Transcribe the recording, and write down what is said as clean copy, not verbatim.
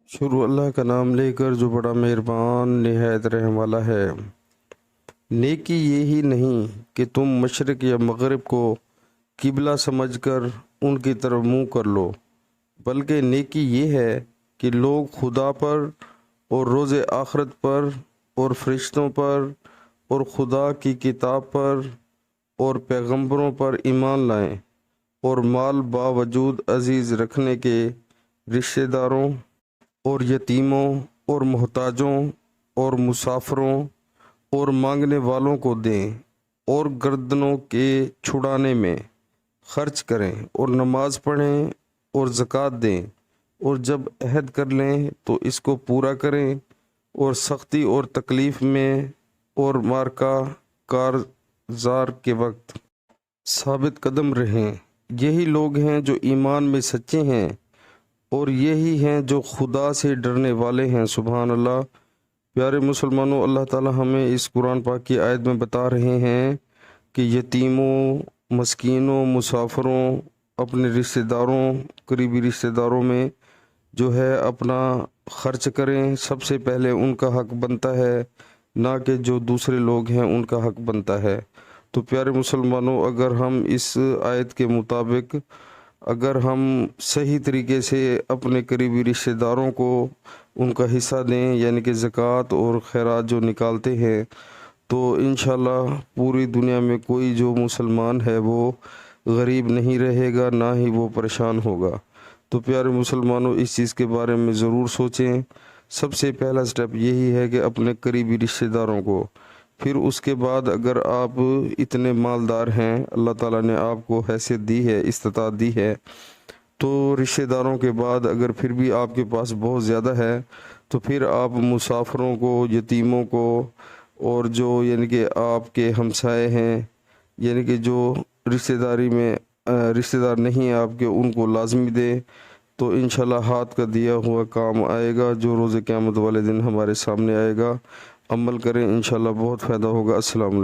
शुरू अल्लाह का नाम लेकर जो बड़ा मेहरबान निहायत रहम वाला है। नेकी ये ही नहीं कि तुम मशरिक़ या मग़रिब को किबला समझकर उनकी तरफ मुँह कर लो, बल्कि नेकी ये है कि लोग खुदा पर और रोज़े आखिरत पर और फरिश्तों पर और खुदा की किताब पर और पैगंबरों पर ईमान लाएं, और माल बावजूद अजीज़ रखने के रिश्तेदारों और यतीमों और मोहताजों और मुसाफिरों और मांगने वालों को दें, और गर्दनों के छुड़ाने में खर्च करें, और नमाज पढ़ें और ज़कात दें, और जब अहद कर लें तो इसको पूरा करें, और सख्ती और तकलीफ़ में और मार्का कारज़ार के वक्त साबित कदम रहें। यही लोग हैं जो ईमान में सच्चे हैं, और यही हैं जो खुदा से डरने वाले हैं। सुभान अल्लाह। प्यारे मुसलमानों, अल्लाह ताला हमें इस कुरान पाक की आयत में बता रहे हैं कि यतीमों, मस्कीनों, मुसाफिरों, अपने रिश्तेदारों, करीबी रिश्तेदारों में जो है अपना खर्च करें। सबसे पहले उनका हक बनता है, ना कि जो दूसरे लोग हैं उनका हक बनता है। तो प्यारे मुसलमानों, अगर हम इस आयत के मुताबिक अगर हम सही तरीके से अपने करीबी रिश्तेदारों को उनका हिस्सा दें, यानी कि ज़कात और खैरात जो निकालते हैं, तो इंशाल्लाह पूरी दुनिया में कोई जो मुसलमान है वो गरीब नहीं रहेगा, ना ही वो परेशान होगा। तो प्यारे मुसलमानों, इस चीज़ के बारे में ज़रूर सोचें। सबसे पहला स्टेप यही है कि अपने करीबी रिश्तेदारों को, फिर उसके बाद अगर आप इतने मालदार हैं, अल्लाह ताला ने आपको हैसियत दी है, इस्तिताअत दी है, तो रिश्तेदारों के बाद अगर फिर भी आपके पास बहुत ज़्यादा है तो फिर आप मुसाफिरों को, यतीमों को, और जो यानी कि आपके हमसाए हैं, यानी कि जो रिश्तेदारी में रिश्तेदार नहीं है आपके, उनको लाजमी दें। तो इंशाल्लाह हाथ का दिया हुआ काम आएगा, जो रोज़े क़यामत वाले दिन हमारे सामने आएगा। अमल करें, इंशाल्लाह बहुत फ़ायदा होगा। अस्सलाम वालेकुम।